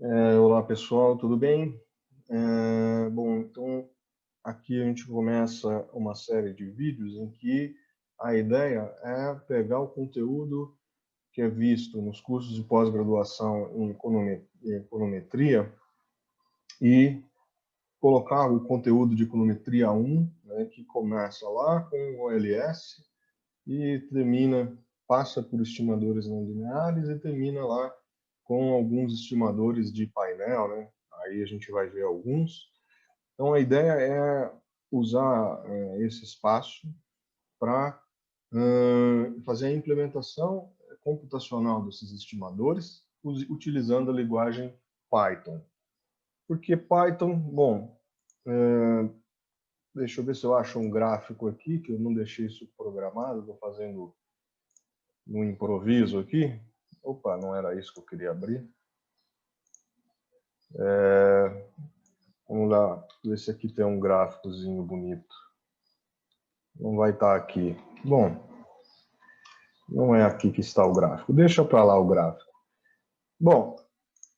Olá pessoal, tudo bem? Bom, então aqui a gente começa uma série de vídeos em que a ideia é pegar o conteúdo que é visto nos cursos de pós-graduação em econometria e colocar o conteúdo de econometria 1, né, que começa lá com o OLS e termina, passa por estimadores não lineares e termina lá com alguns estimadores de painel, né? Aí a gente vai ver alguns. Então, a ideia é usar esse espaço para fazer a implementação computacional desses estimadores utilizando a linguagem Python. Por que Python? Bom, deixa eu ver se eu acho um gráfico aqui, que eu não deixei isso programado, estou fazendo no improviso aqui. Opa, não era isso que eu queria abrir. Vamos lá, ver se aqui tem um gráficozinho bonito. Não vai estar aqui. Bom, não é aqui que está o gráfico. Deixa para lá o gráfico. Bom,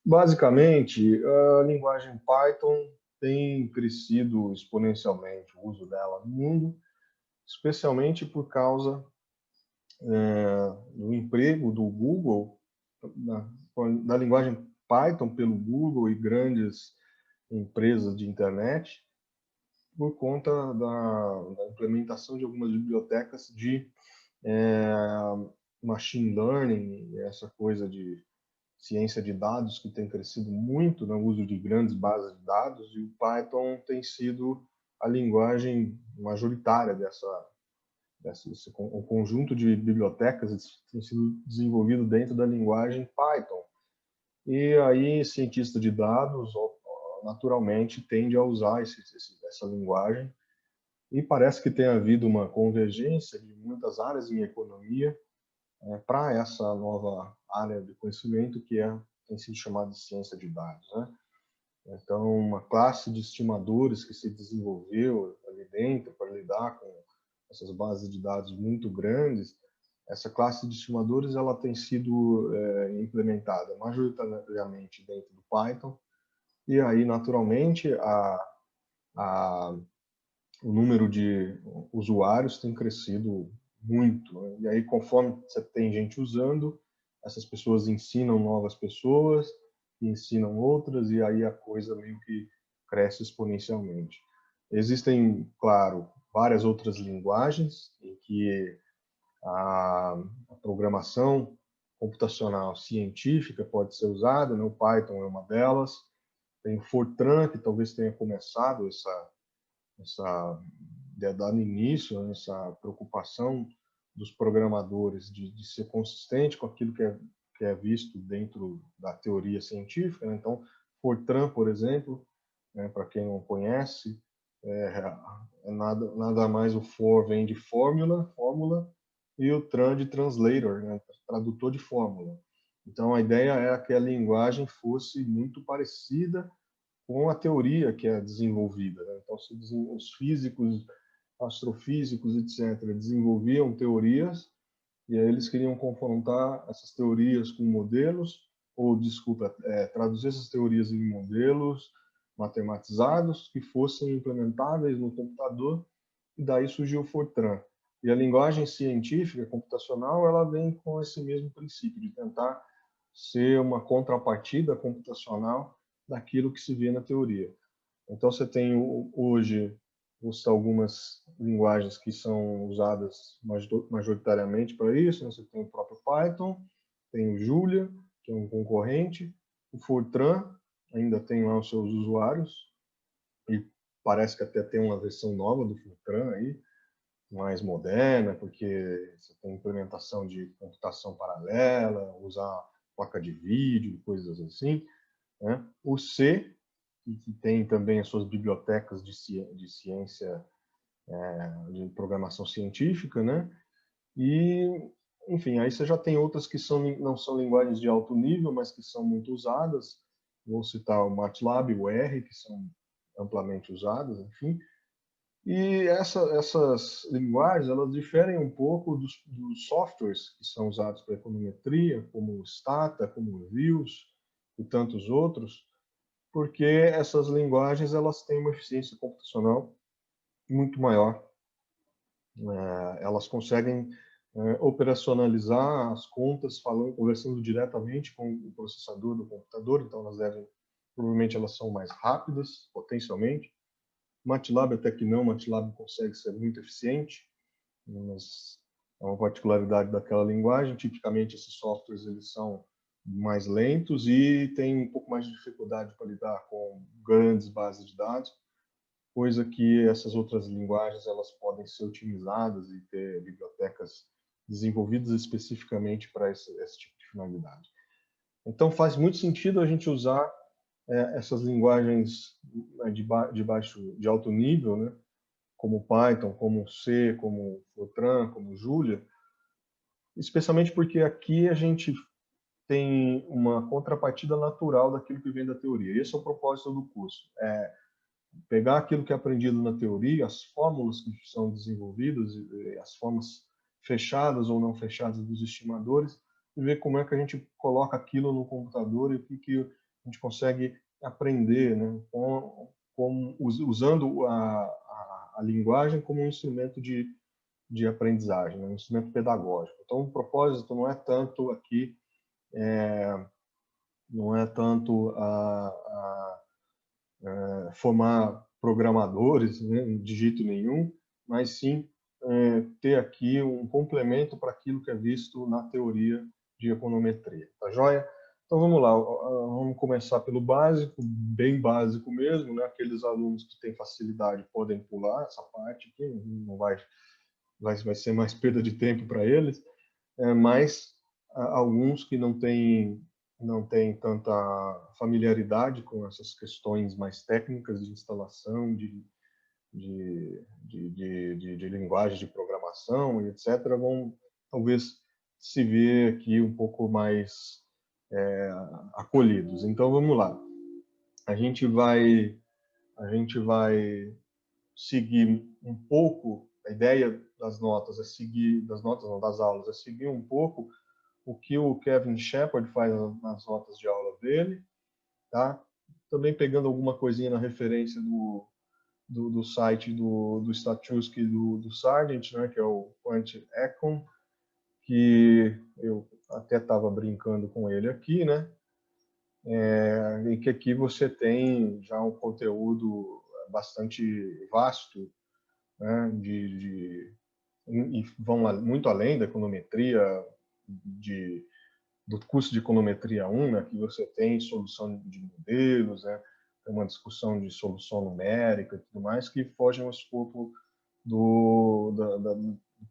basicamente, a linguagem Python tem crescido exponencialmente o uso dela no mundo, especialmente por causa do emprego do Google, da linguagem Python pelo Google e grandes empresas de internet, por conta da implementação de algumas bibliotecas de machine learning, essa coisa de ciência de dados que tem crescido muito no uso de grandes bases de dados, e o Python tem sido a linguagem majoritária o conjunto de bibliotecas tem sido desenvolvido dentro da linguagem Python. E aí, cientista de dados, naturalmente, tende a usar essa linguagem, e parece que tem havido uma convergência de muitas áreas em economia para essa nova área de conhecimento tem sido chamada de ciência de dados, né? Então, uma classe de estimadores que se desenvolveu ali dentro para lidar com essas bases de dados muito grandes, essa classe de estimadores ela tem sido implementada majoritariamente dentro do Python, e aí, naturalmente, o número de usuários tem crescido muito, né? E aí, conforme você tem gente usando, essas pessoas ensinam novas pessoas, ensinam outras, e aí a coisa meio que cresce exponencialmente. Existem, claro, várias outras linguagens em que a programação computacional científica pode ser usada, né? O Python é uma delas. Tem o Fortran, que talvez tenha começado dado início a essa preocupação dos programadores de ser consistente com aquilo que é visto dentro da teoria científica, né? Então, Fortran, por exemplo, né, para quem não conhece, nada mais, o for vem de fórmula, e o tran de translator, né, tradutor de fórmula. Então, a ideia é que a linguagem fosse muito parecida com a teoria que é desenvolvida, né? Então, os físicos, astrofísicos, etc., desenvolviam teorias, e aí eles queriam confrontar essas teorias com modelos, ou, desculpa, traduzir essas teorias em modelos matematizados que fossem implementáveis no computador, e daí surgiu o Fortran. E a linguagem científica computacional, ela vem com esse mesmo princípio de tentar ser uma contrapartida computacional daquilo que se vê na teoria. Então, você tem hoje algumas linguagens que são usadas majoritariamente para isso, né? Você tem o próprio Python, tem o Julia, que é um concorrente, o Fortran ainda tem lá os seus usuários, e parece que até tem uma versão nova do Fortran aí, mais moderna, porque você tem implementação de computação paralela, usar placa de vídeo, coisas assim, né? O C, que tem também as suas bibliotecas de ciência, de programação científica, né? E, enfim, aí você já tem outras que não são linguagens de alto nível, mas que são muito usadas. Vou citar o MATLAB, o R, que são amplamente usadas, enfim. E essas linguagens, elas diferem um pouco dos softwares que são usados para econometria, como o Stata, como o Views, e tantos outros, porque essas linguagens elas têm uma eficiência computacional muito maior. Elas conseguem operacionalizar as contas conversando diretamente com o processador do computador, então provavelmente elas são mais rápidas, potencialmente. MATLAB até que não, MATLAB consegue ser muito eficiente, mas é uma particularidade daquela linguagem. Tipicamente esses softwares eles são mais lentos e têm um pouco mais de dificuldade para lidar com grandes bases de dados, coisa que essas outras linguagens elas podem ser otimizadas e ter bibliotecas desenvolvidas especificamente para esse tipo de finalidade. Então faz muito sentido a gente usar essas linguagens de alto nível, né, como Python, como C, como Fortran, como Julia, especialmente porque aqui a gente tem uma contrapartida natural daquilo que vem da teoria. Esse é o propósito do curso. Pegar aquilo que é aprendido na teoria, as fórmulas que são desenvolvidas, as formas fechadas ou não fechadas dos estimadores, e ver como é que a gente coloca aquilo no computador e o que a gente consegue aprender, né, usando a linguagem como um instrumento de aprendizagem, né, um instrumento pedagógico. Então, o propósito não é tanto aqui, não é tanto formar programadores, né, de jeito nenhum, mas sim ter aqui um complemento para aquilo que é visto na teoria de econometria. Tá joia? Então vamos lá, vamos começar pelo básico, bem básico mesmo, né? Aqueles alunos que têm facilidade podem pular essa parte aqui, não vai ser mais perda de tempo para eles, mas alguns que não têm tanta familiaridade com essas questões mais técnicas de instalação, de linguagem de programação e etc., vão talvez se ver aqui um pouco mais acolhidos. Então vamos lá. A gente vai seguir um pouco, a ideia das notas é seguir, das notas não, das aulas, é seguir um pouco o que o Kevin Shepard faz nas notas de aula dele, tá? Também pegando alguma coisinha na referência do site do Statusky do Sargent, né, que é o Quant Econ, que eu até estava brincando com ele aqui, né? E que aqui você tem já um conteúdo bastante vasto, né, e vão muito além da econometria, do curso de econometria 1, né, que você tem solução de modelos, né, tem uma discussão de solução numérica e tudo mais, que fogem ao escopo do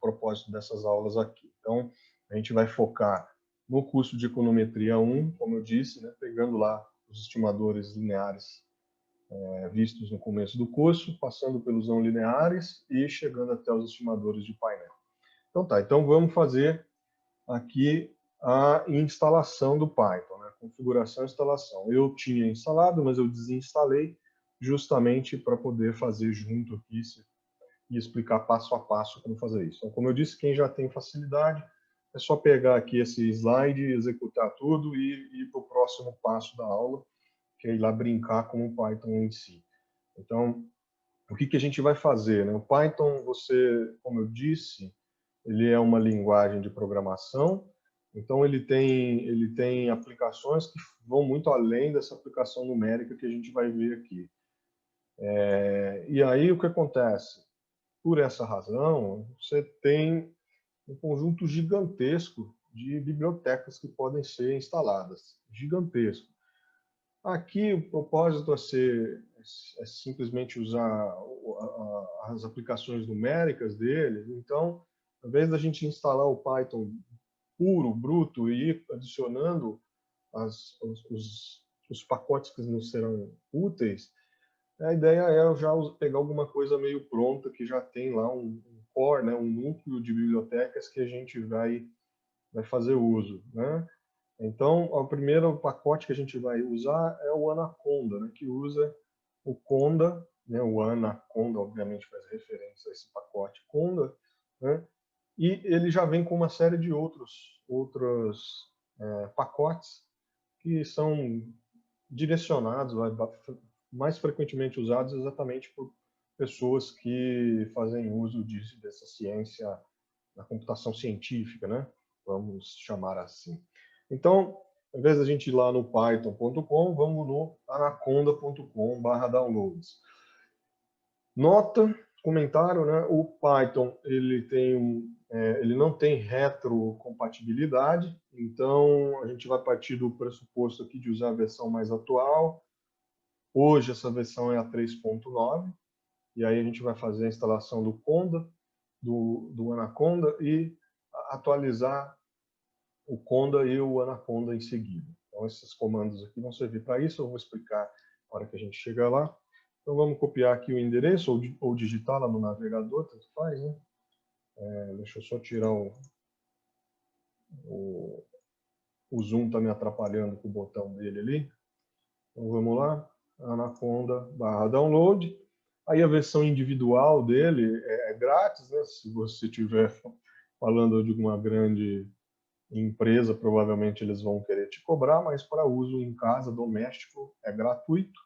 propósito dessas aulas aqui. Então, a gente vai focar no curso de econometria 1, como eu disse, né, pegando lá os estimadores lineares vistos no começo do curso, passando pelos não lineares e chegando até os estimadores de painel. Então tá, então vamos fazer aqui a instalação do Python, né? Configuração e instalação. Eu tinha instalado, mas eu desinstalei justamente para poder fazer junto aqui e explicar passo a passo como fazer isso. Então, como eu disse, quem já tem facilidade, é só pegar aqui esse slide, executar tudo e ir para o próximo passo da aula, que é ir lá brincar com o Python em si. Então, o que a gente vai fazer, né? O Python, como eu disse, ele é uma linguagem de programação, então ele tem aplicações que vão muito além dessa aplicação numérica que a gente vai ver aqui. E aí o que acontece? Por essa razão, você tem um conjunto gigantesco de bibliotecas que podem ser instaladas. Gigantesco. Aqui o propósito é simplesmente usar as aplicações numéricas dele. Então, ao invés da gente instalar o Python puro, bruto, e ir adicionando os pacotes que nos serão úteis, a ideia é já pegar alguma coisa meio pronta, que já tem lá um core, né, um núcleo de bibliotecas que a gente vai fazer uso, né? Então, o primeiro pacote que a gente vai usar é o Anaconda, né, que usa o Conda, né, o Anaconda, obviamente, faz referência a esse pacote Conda, né, e ele já vem com uma série de outros pacotes que são direcionados, mais frequentemente usados exatamente por pessoas que fazem uso dessa ciência, da computação científica, né? Vamos chamar assim. Então, ao invés da gente ir lá no python.com, vamos no anaconda.com/downloads. Nota, comentário, né? O Python ele não tem retrocompatibilidade, então a gente vai partir do pressuposto aqui de usar a versão mais atual. Hoje essa versão é a 3.9, e aí a gente vai fazer a instalação do Conda, do Anaconda, e atualizar o Conda e o Anaconda em seguida. Então esses comandos aqui vão servir para isso, eu vou explicar na hora que a gente chegar lá. Então vamos copiar aqui o endereço ou digitar lá no navegador, tanto faz, né? Deixa eu só tirar o zoom, está me atrapalhando com o botão dele ali. Então vamos lá, anaconda/download. Aí a versão individual dele é grátis, né? Se você estiver falando de uma grande empresa, provavelmente eles vão querer te cobrar, mas para uso em casa, doméstico, é gratuito.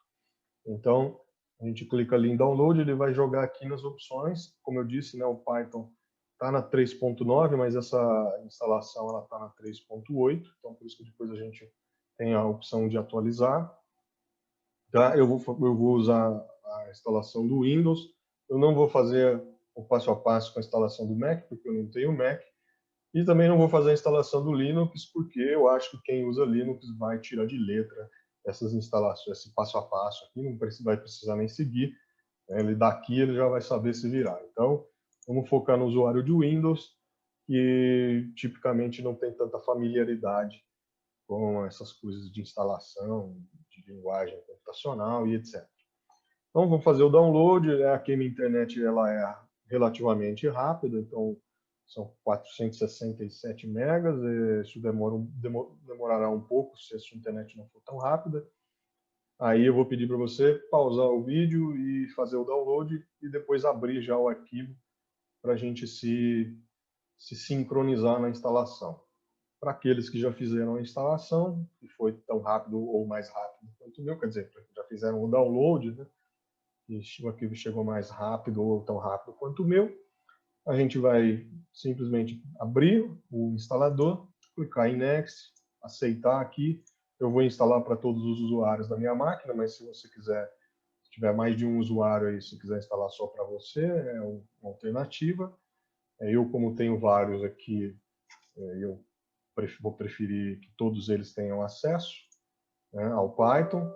Então, a gente clica ali em download, ele vai jogar aqui nas opções. Como eu disse, né, o Python está na 3.9, mas essa instalação ela está na 3.8, então por isso que depois a gente tem a opção de atualizar. Tá? Eu vou usar a instalação do Windows. Eu não vou fazer o passo a passo com a instalação do Mac, porque eu não tenho Mac. E também não vou fazer a instalação do Linux, porque eu acho que quem usa Linux vai tirar de letra essas instalações, esse passo a passo aqui, não vai precisar nem seguir. Ele daqui ele já vai saber se virar. Então, vamos focar no usuário de Windows, que tipicamente não tem tanta familiaridade com essas coisas de instalação, de linguagem computacional e etc. Então, vamos fazer o download. Aqui minha internet ela é relativamente rápida, então são 467 megas. Isso demorará um pouco se a sua internet não for tão rápida. Aí eu vou pedir para você pausar o vídeo e fazer o download e depois abrir já o arquivo para a gente se sincronizar na instalação. Para aqueles que já fizeram a instalação, que foi tão rápido ou mais rápido quanto o meu, quer dizer, já fizeram o download, né? E o arquivo chegou mais rápido ou tão rápido quanto o meu, a gente vai simplesmente abrir o instalador, clicar em Next, aceitar aqui. Eu vou instalar para todos os usuários da minha máquina, mas se você quiser, se tiver mais de um usuário aí, se quiser instalar só para você, é uma alternativa. Eu, como tenho vários aqui, eu vou preferir que todos eles tenham acesso, né, ao Python.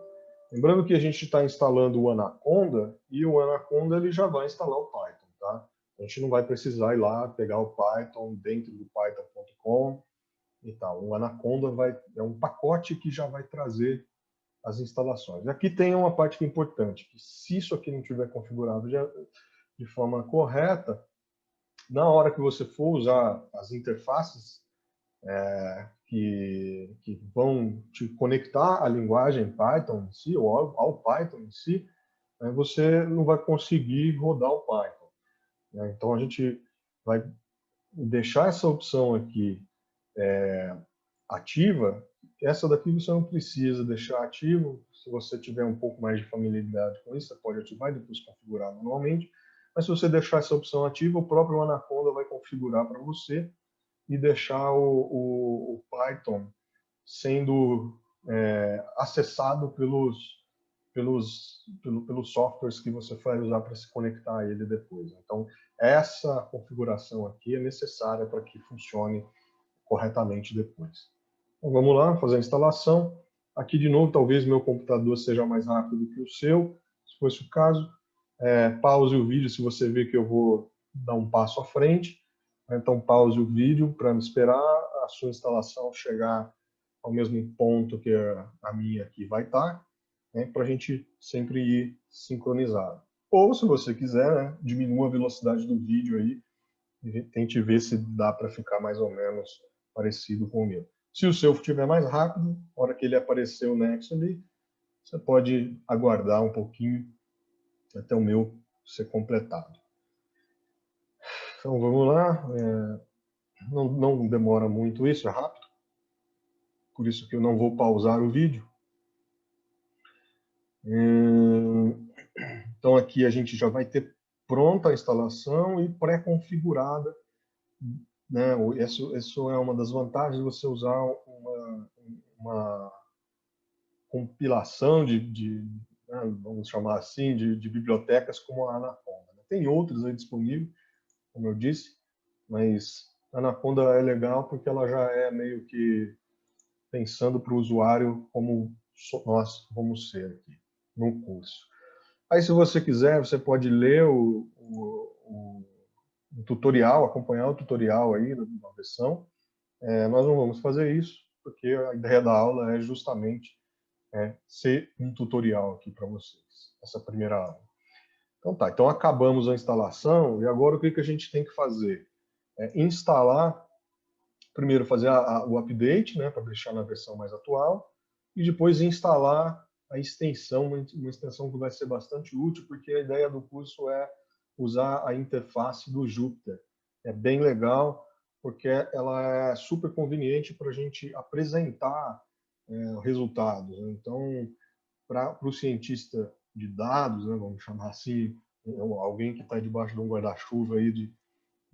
Lembrando que a gente está instalando o Anaconda e o Anaconda ele já vai instalar o Python, tá? A gente não vai precisar ir lá pegar o Python dentro do python.com e tal. O Anaconda é um pacote que já vai trazer as instalações. Aqui tem uma parte que é importante, que se isso aqui não estiver configurado de forma correta, na hora que você for usar as interfaces que vão te conectar à linguagem Python em si, ou ao Python em si, né, você não vai conseguir rodar o Python, né? Então a gente vai deixar essa opção aqui ativa. Essa daqui você não precisa deixar ativo. Se você tiver um pouco mais de familiaridade com isso, você pode ativar e depois configurar manualmente. Mas se você deixar essa opção ativa, o próprio Anaconda vai configurar para você e deixar o Python sendo acessado pelos softwares que você vai usar para se conectar a ele depois. Então, essa configuração aqui é necessária para que funcione corretamente depois. Então, vamos lá, fazer a instalação. Aqui, de novo, talvez meu computador seja mais rápido que o seu. Se fosse o caso, pause o vídeo se você vê que eu vou dar um passo à frente. Então, pause o vídeo para me esperar a sua instalação chegar ao mesmo ponto que a minha aqui vai estar, né, para a gente sempre ir sincronizado. Ou, se você quiser, né, diminua a velocidade do vídeo aí e tente ver se dá para ficar mais ou menos parecido com o meu. Se o seu estiver mais rápido, na hora que ele aparecer o Next ali, você pode aguardar um pouquinho até o meu ser completado. Então vamos lá, não demora muito isso, é rápido. por isso que eu não vou pausar o vídeo. Então aqui a gente já vai ter pronta a instalação e pré-configurada, né? Isso é uma das vantagens de você usar uma compilação né, vamos chamar assim, de bibliotecas como a Anaconda. Tem outras aí disponíveis, como eu disse, mas a Anaconda é legal porque ela já é meio que pensando para o usuário como nós vamos ser aqui no curso. Aí, se você quiser, você pode ler o tutorial, acompanhar o tutorial aí na versão. Nós não vamos fazer isso, porque a ideia da aula é justamente ser um tutorial aqui para vocês, essa primeira aula. Então tá, então acabamos a instalação, e agora o que a gente tem que fazer? Instalar, primeiro fazer o update, né, para deixar na versão mais atual, e depois instalar a extensão, uma extensão que vai ser bastante útil, porque a ideia do curso é usar a interface do Jupyter. É bem legal, porque ela é super conveniente para a gente apresentar resultados. Então, para o cientista de dados, né, vamos chamar assim, alguém que está debaixo de um guarda-chuva aí de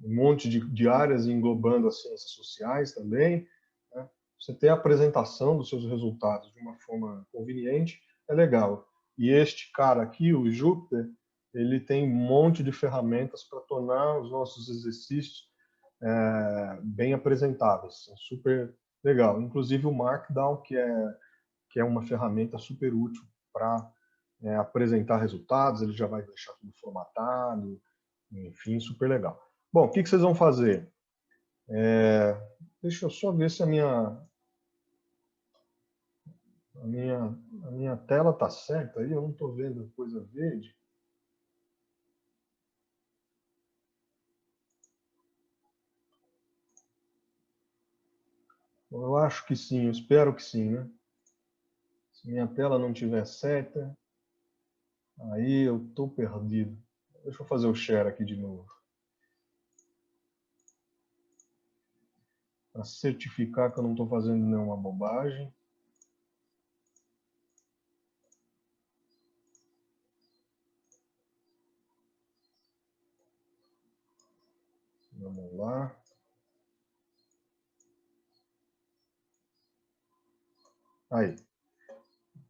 um monte de áreas englobando as ciências sociais também, né? Você ter a apresentação dos seus resultados de uma forma conveniente é legal. E este cara aqui, o Jupyter, ele tem um monte de ferramentas para tornar os nossos exercícios bem apresentáveis. É super legal. Inclusive o Markdown, que é uma ferramenta super útil para apresentar resultados, ele já vai deixar tudo formatado, enfim, super legal. Bom, o que vocês vão fazer? Deixa eu só ver se a minha tela está certa aí, eu não estou vendo coisa verde. Eu acho que sim, eu espero que sim, né? Se minha tela não estiver certa, aí eu estou perdido. Deixa eu fazer o share aqui de novo. Para certificar que eu não estou fazendo nenhuma bobagem. Vamos lá. Aí.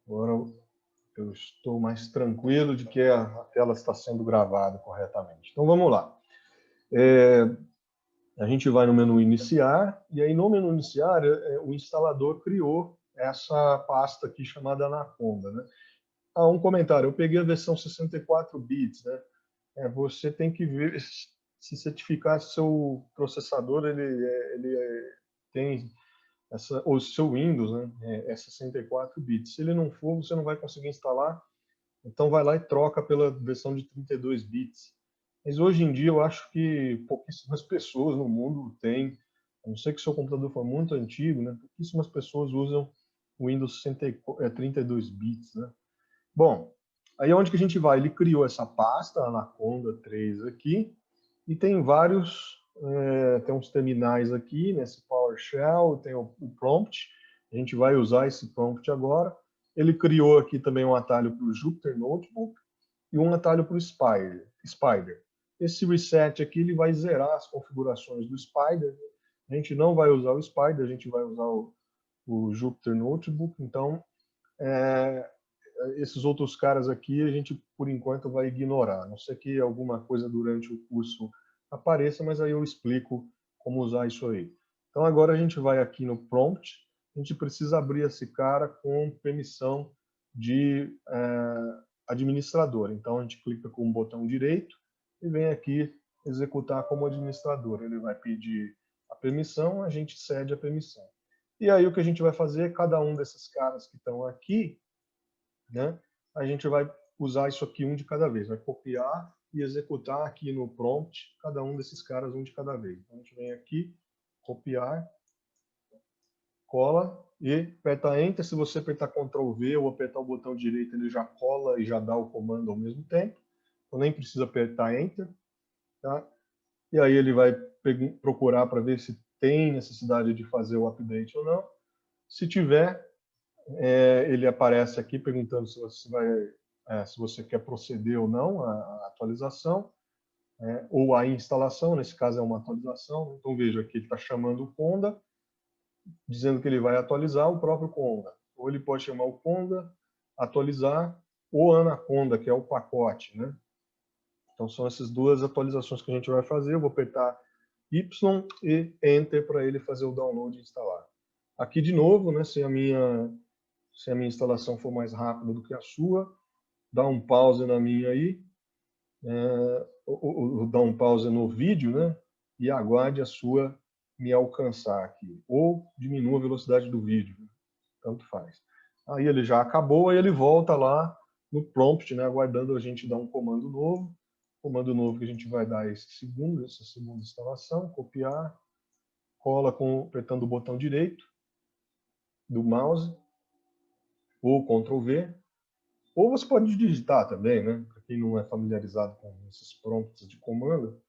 Agora eu estou mais tranquilo de que a tela está sendo gravada corretamente. Então vamos lá. A gente vai no menu iniciar, e aí no menu iniciar o instalador criou essa pasta aqui chamada Anaconda, né? Um comentário, eu peguei a versão 64 bits, né? Você tem que ver, se certificar se seu processador ele tem o seu Windows, né? É 64 bits. Se ele não for, você não vai conseguir instalar. Então vai lá e troca pela versão de 32 bits. Mas hoje em dia eu acho que pouquíssimas pessoas no mundo têm, a não ser que seu computador for muito antigo, né? Pouquíssimas pessoas usam o Windows 32 bits, né? Bom, aí onde que a gente vai? Ele criou essa pasta, Anaconda 3 aqui, e tem vários, tem uns terminais aqui, nesse PowerShell, tem o prompt, a gente vai usar esse prompt agora. Ele criou aqui também um atalho para o Jupyter Notebook e um atalho para o Spider. Esse reset aqui ele vai zerar as configurações do Spider. A gente não vai usar o Spider, a gente vai usar o Jupyter Notebook. Então, esses outros caras aqui a gente, por enquanto, vai ignorar. A não ser que alguma coisa durante o curso apareça, mas aí eu explico como usar isso aí. Então, agora a gente vai aqui no prompt. A gente precisa abrir esse cara com permissão de administrador. Então, a gente clica com o botão direito e vem aqui executar como administrador. Ele vai pedir a permissão, a gente cede a permissão. E aí o que a gente vai fazer, cada um desses caras que estão aqui, né, a gente vai usar isso aqui um de cada vez, vai copiar e executar aqui no prompt cada um desses caras um de cada vez. Então, a gente vem aqui, copiar, cola e aperta Enter. Se você apertar Ctrl V ou apertar o botão direito, ele já cola e já dá o comando ao mesmo tempo. Então nem precisa apertar Enter. Tá? E aí ele vai procurar para ver se tem necessidade de fazer o update ou não. Se tiver, ele aparece aqui perguntando se você quer proceder ou não à atualização, ou à instalação, nesse caso é uma atualização. Então veja aqui, ele está chamando o Conda, dizendo que ele vai atualizar o próprio Conda. Ou ele pode chamar o Conda, atualizar o Anaconda, que é o pacote, né? Então são essas duas atualizações que a gente vai fazer. Eu vou apertar Y e Enter para ele fazer o download e instalar. Aqui de novo, né, se a minha instalação for mais rápida do que a sua, dá um pause na minha aí, dá um pause no vídeo, né, e aguarde a sua me alcançar aqui. Ou diminua a velocidade do vídeo, né? Tanto faz. Aí ele já acabou, aí ele volta lá no prompt, né, aguardando a gente dar um comando novo. Comando novo que a gente vai dar essa segunda instalação, copiar, cola apertando o botão direito do mouse, ou Ctrl V, ou você pode digitar também, né? Para quem não é familiarizado com esses prompts de comando,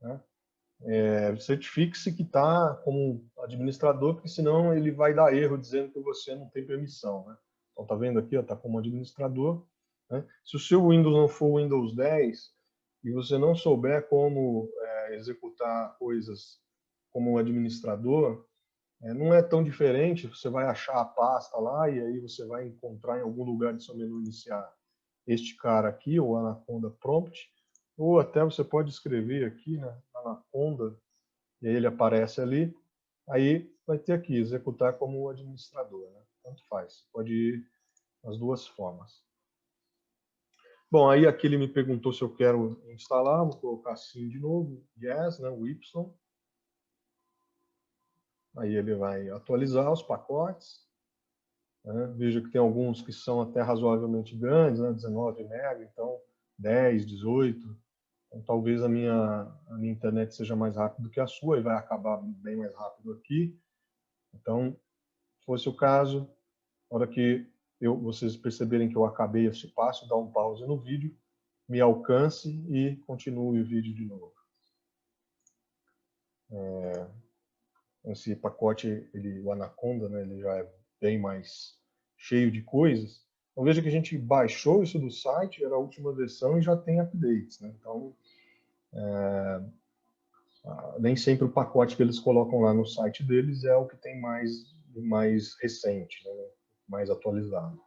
né? Certifique-se que está como administrador, porque senão ele vai dar erro dizendo que você não tem permissão, né? Então tá vendo aqui, está como administrador, né? Se o seu Windows não for Windows 10 e você não souber como executar coisas como administrador, não é tão diferente. Você vai achar a pasta lá e aí você vai encontrar em algum lugar do seu menu iniciar este cara aqui, o Anaconda Prompt, ou até você pode escrever aqui, né, Anaconda, e aí ele aparece ali. Aí vai ter aqui, executar como administrador, né? Tanto faz, pode ir das duas formas. Bom, aí aqui ele me perguntou se eu quero instalar, vou colocar assim de novo, yes, né, o Y. Aí ele vai atualizar os pacotes. Veja que tem alguns que são até razoavelmente grandes, né? 19 MB, então 10, 18. Então, talvez a minha internet seja mais rápida do que a sua e vai acabar bem mais rápido aqui. Então, se fosse o caso, na hora que vocês perceberem que eu acabei esse passo, dá um pause no vídeo, me alcance e continue o vídeo de novo. Esse pacote, o Anaconda, né, ele já é bem mais cheio de coisas. Então veja que a gente baixou isso do site, era a última versão e já tem updates, né? Então, nem sempre o pacote que eles colocam lá no site deles é o que tem mais recente, né? Mais atualizado.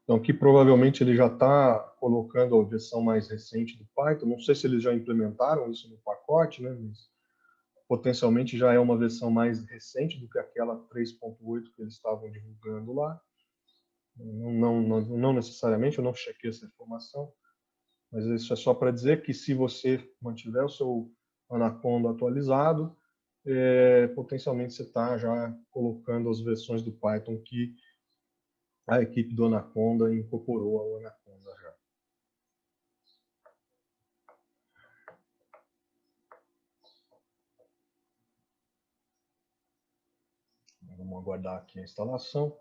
Então aqui provavelmente ele já está colocando a versão mais recente do Python. Não sei se eles já implementaram isso no pacote, né? Mas potencialmente já é uma versão mais recente do que aquela 3.8 que eles estavam divulgando lá. Não necessariamente, eu não chequei essa informação, mas isso é só para dizer que se você mantiver o seu Anaconda atualizado, potencialmente você está já colocando as versões do Python que a equipe do Anaconda incorporou ao Anaconda já. Vamos aguardar aqui a instalação.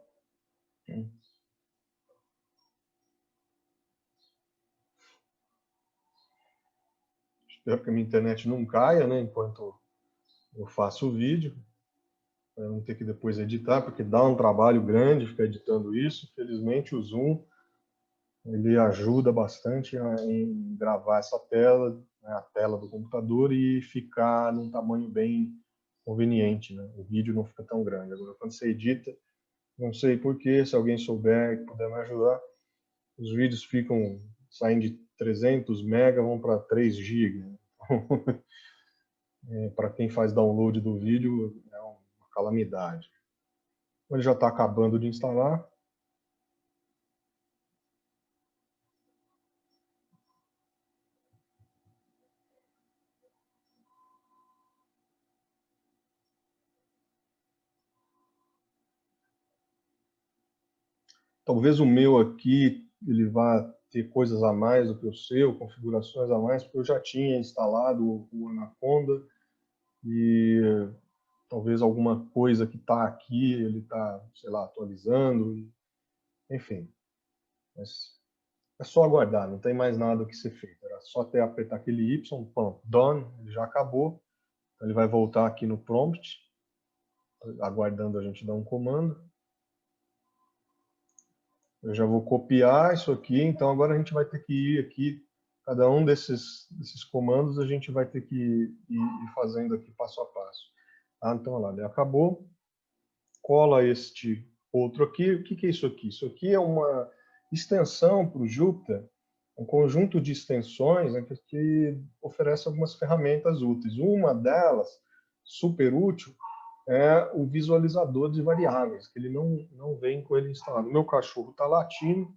Espero que a minha internet não caia, né, enquanto eu faço o vídeo, para não ter que depois editar, porque dá um trabalho grande ficar editando isso. Felizmente o Zoom ele ajuda bastante em gravar essa tela, né, a tela do computador, e ficar num tamanho bem conveniente, né? O vídeo não fica tão grande. Agora, quando você edita, não sei porquê, se alguém souber e puder me ajudar, os vídeos ficam saindo de 300 MB, vão para 3 GB. Para quem faz download do vídeo, é uma calamidade. Ele já está acabando de instalar. Talvez o meu aqui ele vá ter coisas a mais do que o seu, configurações a mais, porque eu já tinha instalado o Anaconda e talvez alguma coisa que está aqui ele está, sei lá, atualizando, enfim. Mas É só aguardar, não tem mais nada que ser feito. Era só até apertar aquele Y, pronto, done, ele já acabou. Ele vai voltar aqui no prompt, aguardando a gente dar um comando. Eu já vou copiar isso aqui, então agora a gente vai ter que ir aqui, cada um desses comandos a gente vai ter que ir fazendo aqui passo a passo. Tá? Então, olha lá, ele acabou. Cola este outro aqui. O que é isso aqui? Isso aqui é uma extensão para o Jupyter, um conjunto de extensões, né, que oferece algumas ferramentas úteis. Uma delas, super útil, é o visualizador de variáveis, que ele não vem com ele instalado. O meu cachorro está latindo,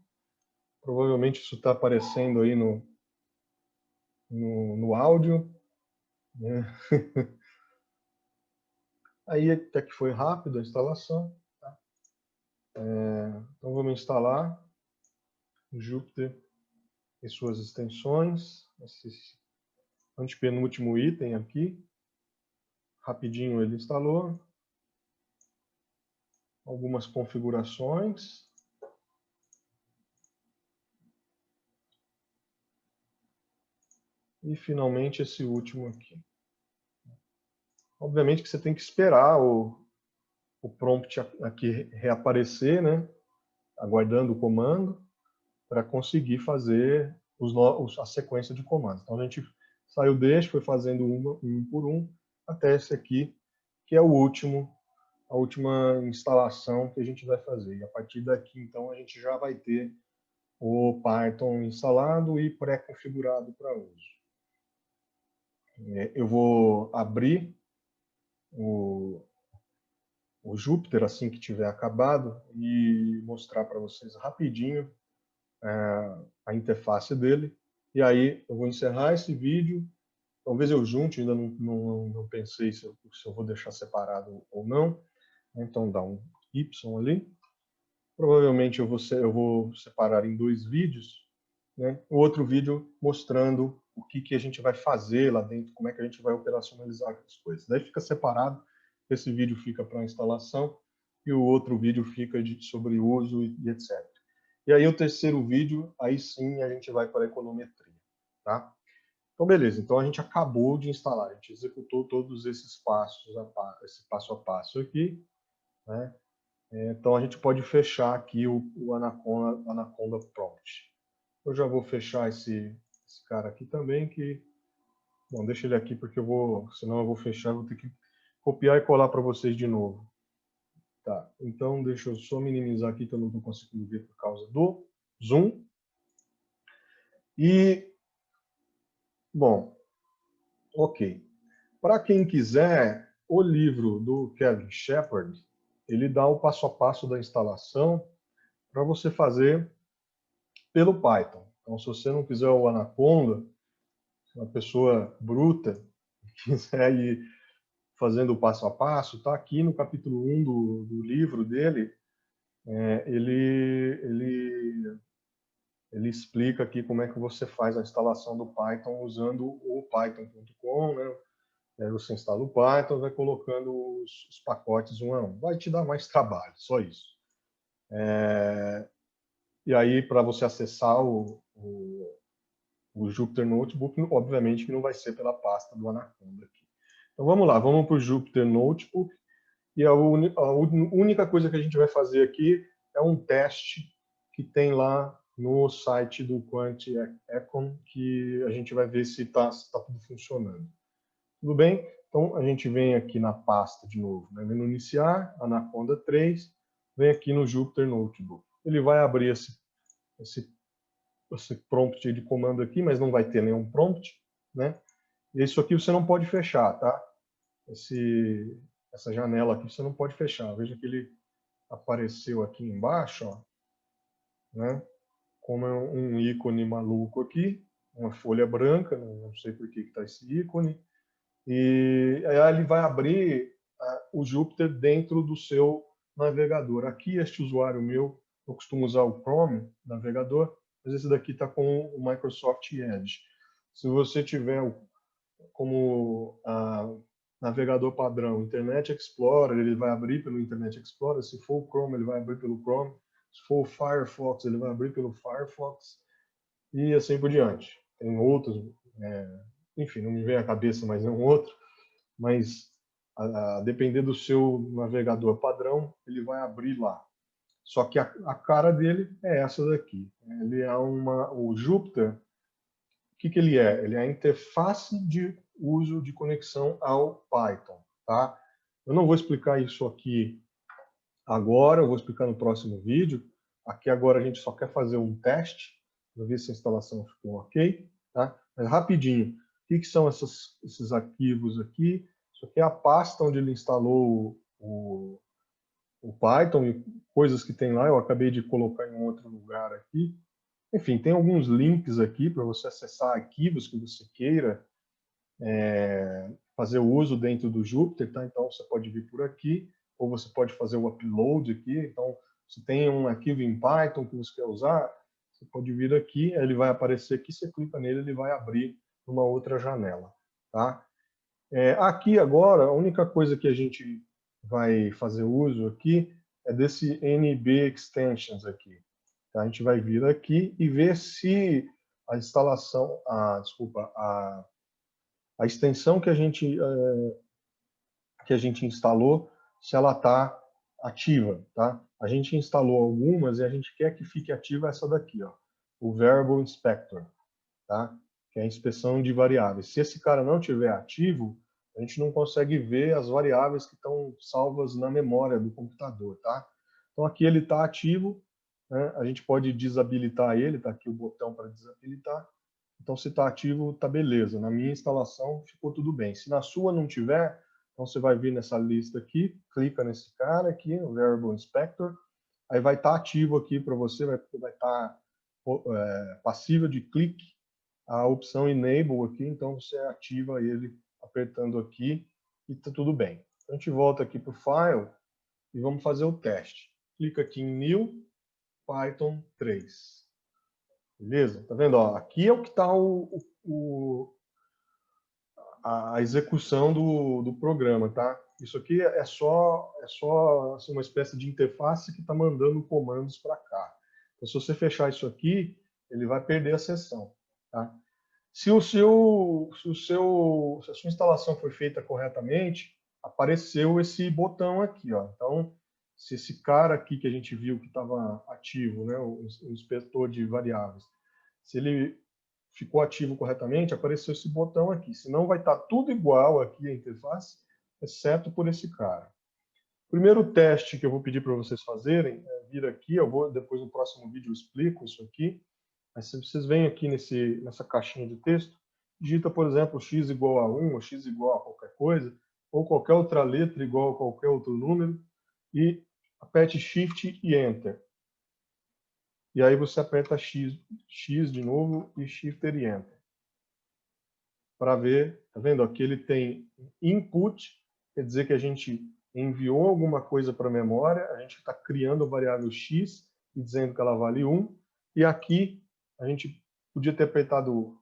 provavelmente isso está aparecendo aí no áudio. Né? Aí até que foi rápido a instalação. Tá? Então vamos instalar o Jupyter e suas extensões. Esse antepenúltimo item aqui. Rapidinho ele instalou. Algumas configurações. E finalmente esse último aqui. Obviamente que você tem que esperar o prompt aqui reaparecer, né? Aguardando o comando, para conseguir fazer a sequência de comandos. Então a gente saiu deste, foi fazendo um por um, até esse aqui, que é o último, a última instalação que a gente vai fazer. E a partir daqui, então, a gente já vai ter o Python instalado e pré-configurado para uso. Eu vou abrir o Jupyter assim que tiver acabado e mostrar para vocês rapidinho a interface dele. E aí eu vou encerrar esse vídeo. Talvez eu junte, ainda não pensei se eu vou deixar separado ou não. Então dá um Y ali. Provavelmente eu vou separar em 2 vídeos. Né? O outro vídeo mostrando o que a gente vai fazer lá dentro, como é que a gente vai operacionalizar as coisas. Daí fica separado. Esse vídeo fica para instalação e o outro vídeo fica sobre uso e etc. E aí o terceiro vídeo, aí sim a gente vai para a econometria. Tá? Então, beleza. Então, a gente acabou de instalar. A gente executou todos esses passos, esse passo a passo aqui. Né? Então, a gente pode fechar aqui o Anaconda Prompt. Eu já vou fechar esse cara aqui também, que... Bom, deixa ele aqui, porque senão eu vou fechar, vou ter que copiar e colar para vocês de novo. Tá, então deixa eu só minimizar aqui, que eu não estou conseguindo ver por causa do Zoom. E, bom, ok. Para quem quiser, o livro do Kevin Shepard, ele dá o passo a passo da instalação para você fazer pelo Python. Então, se você não quiser o Anaconda, uma pessoa bruta, quiser ir fazendo o passo a passo, está aqui no capítulo 1 do livro dele, ele explica aqui como é que você faz a instalação do Python usando o python.com, né? Aí você instala o Python, vai colocando os pacotes um a um. Vai te dar mais trabalho, só isso. E aí, para você acessar o Jupyter Notebook, obviamente que não vai ser pela pasta do Anaconda aqui. Então vamos lá, vamos para o Jupyter Notebook. E a única coisa que a gente vai fazer aqui é um teste que tem lá no site do QuantEcon, que a gente vai ver se está tudo funcionando. Tudo bem? Então, a gente vem aqui na pasta de novo, né? Menu iniciar, Anaconda 3, vem aqui no Jupyter Notebook. Ele vai abrir esse prompt de comando aqui, mas não vai ter nenhum prompt, né? E isso aqui você não pode fechar, tá? Essa janela aqui você não pode fechar. Veja que ele apareceu aqui embaixo, ó, né? Como é um ícone maluco aqui, uma folha branca, não sei por que está esse ícone. E aí ele vai abrir o Jupyter dentro do seu navegador. Aqui, este usuário meu, eu costumo usar o Chrome, navegador, mas esse daqui está com o Microsoft Edge. Se você tiver como navegador padrão Internet Explorer, ele vai abrir pelo Internet Explorer. Se for o Chrome, ele vai abrir pelo Chrome. Se for o Firefox, ele vai abrir pelo Firefox. e assim por diante. Tem outros, enfim, não me vem à cabeça mais nenhum outro, mas a depender do seu navegador padrão, ele vai abrir lá. Só que a cara dele é essa daqui. Ele é o Jupyter, o que ele é? Ele é a interface de uso de conexão ao Python, tá? Eu não vou explicar isso aqui agora, eu vou explicar no próximo vídeo. Aqui agora a gente só quer fazer um teste, para ver se a instalação ficou ok, tá? Mas rapidinho, o que são esses arquivos aqui? Isso aqui é a pasta onde ele instalou o Python e coisas que tem lá, eu acabei de colocar em outro lugar aqui. Enfim, tem alguns links aqui para você acessar arquivos que você queira fazer o uso dentro do Jupyter, tá? Então você pode vir por aqui, ou você pode fazer o upload aqui. Então, se tem um arquivo em Python que você quer usar, você pode vir aqui, ele vai aparecer aqui, você clica nele, ele vai abrir uma outra janela, tá? Aqui agora, a única coisa que a gente vai fazer uso aqui é desse NB Extensions aqui. Tá? A gente vai vir aqui e ver se a instalação, desculpa, a extensão que a gente instalou, se ela está ativa, tá? A gente instalou algumas e a gente quer que fique ativa essa daqui, ó, o Variable Inspector, tá? Que é a inspeção de variáveis. Se esse cara não tiver ativo, a gente não consegue ver as variáveis que estão salvas na memória do computador, tá? Então aqui ele está ativo, né? A gente pode desabilitar ele, tá aqui o botão para desabilitar. Então se está ativo, tá beleza. Na minha instalação ficou tudo bem. Se na sua não tiver, então você vai vir nessa lista aqui, clica nesse cara aqui, o Variable Inspector, aí vai estar ativo aqui para você, vai estar passível de clique a opção Enable aqui, então você ativa ele apertando aqui e está tudo bem. Então, a gente volta aqui para o File e vamos fazer o teste. Clica aqui em New Python 3. Beleza? Tá vendo? Ó, aqui é o que está a execução do programa, tá? Isso aqui é só assim, uma espécie de interface que está mandando comandos para cá. Então, se você fechar isso aqui, ele vai perder a sessão, tá? Se a sua instalação foi feita corretamente, apareceu esse botão aqui, ó. Então, se esse cara aqui que a gente viu que estava ativo, né, o inspetor de variáveis, se ele ficou ativo corretamente, apareceu esse botão aqui. Senão vai estar tudo igual aqui a interface, exceto por esse cara. O primeiro teste que eu vou pedir para vocês fazerem é vir aqui, eu vou depois no próximo vídeo eu explico isso aqui. Mas se vocês vêm aqui nessa caixinha de texto, digita, por exemplo, x igual a 1, ou x igual a qualquer coisa, ou qualquer outra letra igual a qualquer outro número, e aperte Shift e Enter. E aí você aperta X de novo e Shifter e Enter. Para ver, tá vendo? Aqui ele tem input, quer dizer que a gente enviou alguma coisa para a memória, a gente está criando a variável x e dizendo que ela vale 1, e aqui a gente podia ter apertado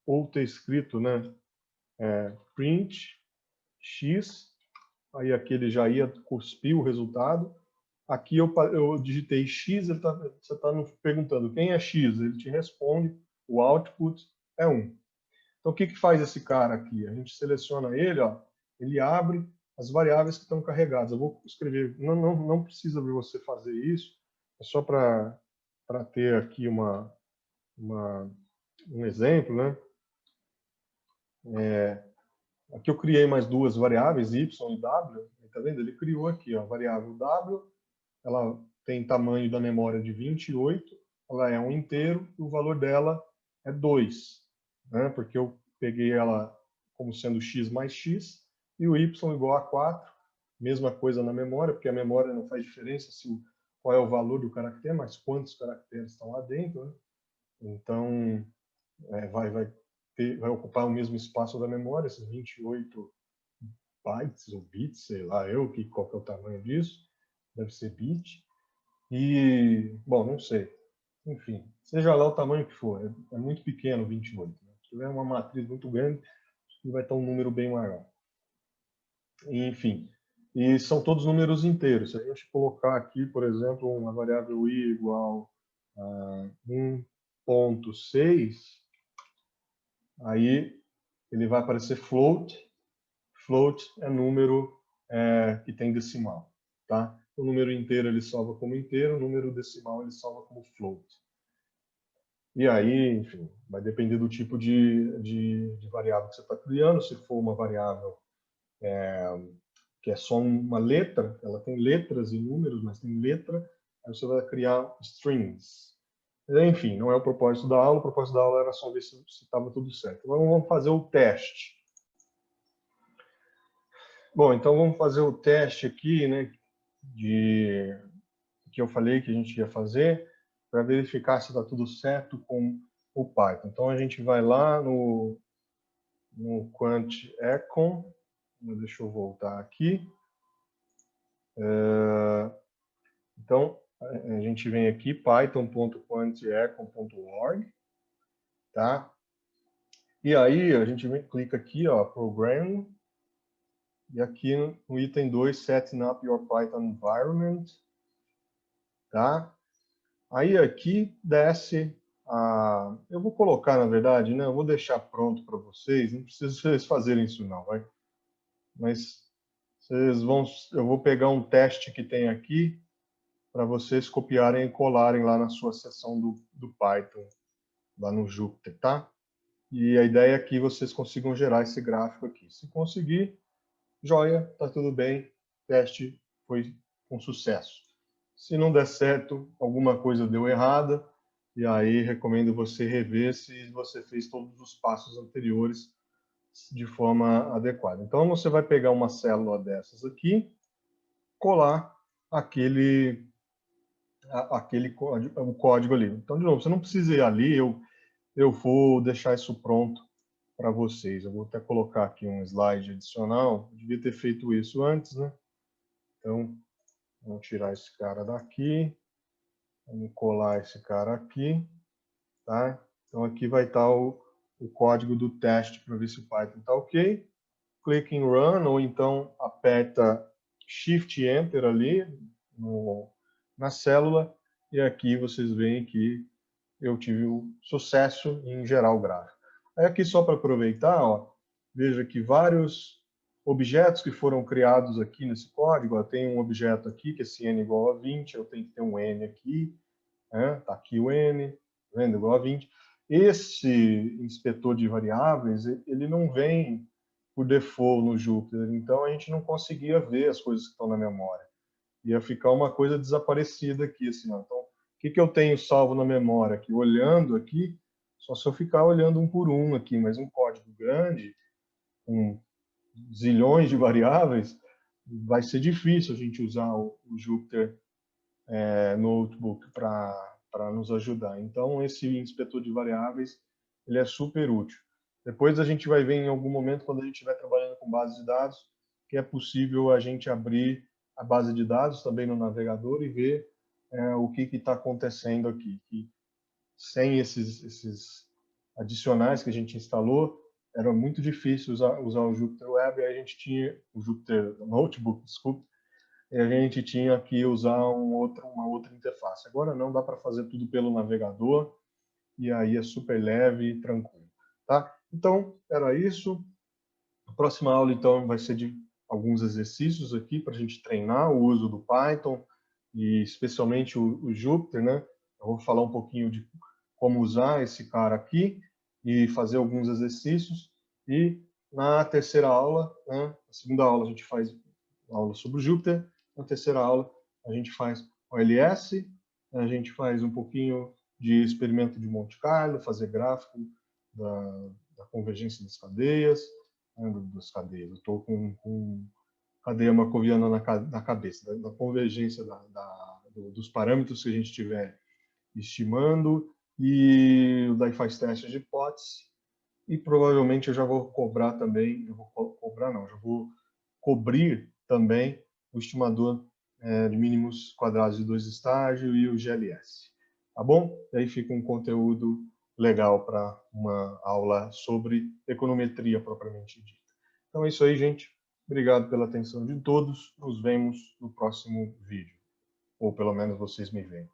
ou ter escrito, né, print x, aí aqui ele já ia cuspir o resultado. Aqui eu digitei x, você está perguntando quem é x, ele te responde, o output é 1. Então, o que faz esse cara aqui? A gente seleciona ele, ó, ele abre as variáveis que estão carregadas. Eu vou escrever, não precisa de você fazer isso, é só para ter aqui um exemplo, né? Aqui eu criei mais duas variáveis, y e w. Tá vendo? Ele criou aqui, ó, a variável w, ela tem tamanho da memória de 28, ela é um inteiro e o valor dela é 2, né? Porque eu peguei ela como sendo x mais x e o y igual a 4, mesma coisa na memória, porque a memória não faz diferença qual é o valor do caractere, mas quantos caracteres estão lá dentro, né? Então, vai ocupar o mesmo espaço da memória, esses 28 bytes ou bits, sei lá qual que é o tamanho disso, deve ser bit. E, bom, não sei. Enfim, seja lá o tamanho que for, é muito pequeno 28. Né? Se tiver uma matriz muito grande, vai estar um número bem maior. Enfim, e são todos números inteiros. Se a gente colocar aqui, por exemplo, uma variável i igual a 1 0.6, aí ele vai aparecer float. Float é número que tem decimal, tá? O número inteiro ele salva como inteiro, o número decimal ele salva como float. E aí, enfim, vai depender do tipo de variável que você está criando. Se for uma variável que é só uma letra, ela tem letras e números, mas tem letra, aí você vai criar strings. Enfim, não é o propósito da aula. O propósito da aula era só ver se estava tudo certo. Então, vamos fazer o teste. Bom, então vamos fazer o teste aqui, né, que eu falei que a gente ia fazer, para verificar se está tudo certo com o Python. Então, a gente vai lá no QuantEcon. Deixa eu voltar aqui. Então, a gente vem aqui, python.quantecon.org, tá? E aí, a gente clica aqui, ó, Programming, e aqui no item 2, Setting up your Python environment, tá? Aí aqui desce eu vou colocar, na verdade, né? Eu vou deixar pronto para vocês, não precisa vocês fazerem isso não, vai? Mas eu vou pegar um teste que tem aqui para vocês copiarem e colarem lá na sua seção do Python, lá no Jupyter, tá? E a ideia é que vocês consigam gerar esse gráfico aqui. Se conseguir, joia, tá tudo bem, o teste foi um sucesso. Se não der certo, alguma coisa deu errada, e aí recomendo você rever se você fez todos os passos anteriores de forma adequada. Então, você vai pegar uma célula dessas aqui, colar o código ali. Então, de novo, você não precisa ir ali, eu vou deixar isso pronto para vocês. Eu vou até colocar aqui um slide adicional. Eu devia ter feito isso antes, né? Então, vamos tirar esse cara daqui. Vamos colar esse cara aqui, tá? Então, aqui vai estar o código do teste para ver se o Python está ok. Clique em Run, ou então aperta Shift Enter ali na célula, e aqui vocês veem que eu tive o sucesso em gerar o gráfico. Aí aqui, só para aproveitar, ó, veja que vários objetos que foram criados aqui nesse código, ó, tem um objeto aqui, que é esse n igual a 20, eu tenho que ter um n aqui, né? Tá aqui o n, vendo, igual a 20. Esse inspetor de variáveis, ele não vem por default no Jupyter, então a gente não conseguia ver as coisas que estão na memória. Ia ficar uma coisa desaparecida aqui, assim, ó. Então, o que eu tenho salvo na memória aqui? Olhando aqui, só se eu ficar olhando um por um aqui, mas um código grande, com zilhões de variáveis, vai ser difícil a gente usar o Jupyter Notebook para nos ajudar. Então, esse inspetor de variáveis, ele é super útil. Depois a gente vai ver em algum momento, quando a gente estiver trabalhando com base de dados, que é possível a gente abrir a base de dados também no navegador e ver o que está acontecendo aqui. Que sem esses adicionais que a gente instalou, era muito difícil usar o Jupyter Web, e aí a gente tinha o Jupyter Notebook, desculpa, e a gente tinha que usar uma outra interface. Agora não, dá para fazer tudo pelo navegador, e aí é super leve e tranquilo. Tá? Então, era isso. A próxima aula, então, vai ser de alguns exercícios aqui para a gente treinar o uso do Python, e especialmente o Jupyter, né? Eu vou falar um pouquinho de como usar esse cara aqui e fazer alguns exercícios. E na terceira aula, né, na segunda aula a gente faz aula sobre o Jupyter, na terceira aula a gente faz OLS, a gente faz um pouquinho de experimento de Monte Carlo, fazer gráfico da convergência das cadeias, das cadeias. Eu estou com cadeia marcoviana na cabeça, da convergência dos parâmetros que a gente estiver estimando, e daí faz teste de hipótese, e provavelmente eu já vou cobrar também, já vou cobrir também o estimador de mínimos quadrados de 2 estágios e o GLS. Tá bom? E aí fica um conteúdo legal para uma aula sobre econometria propriamente dita. Então é isso aí, gente. Obrigado pela atenção de todos. Nos vemos no próximo vídeo. Ou pelo menos vocês me veem.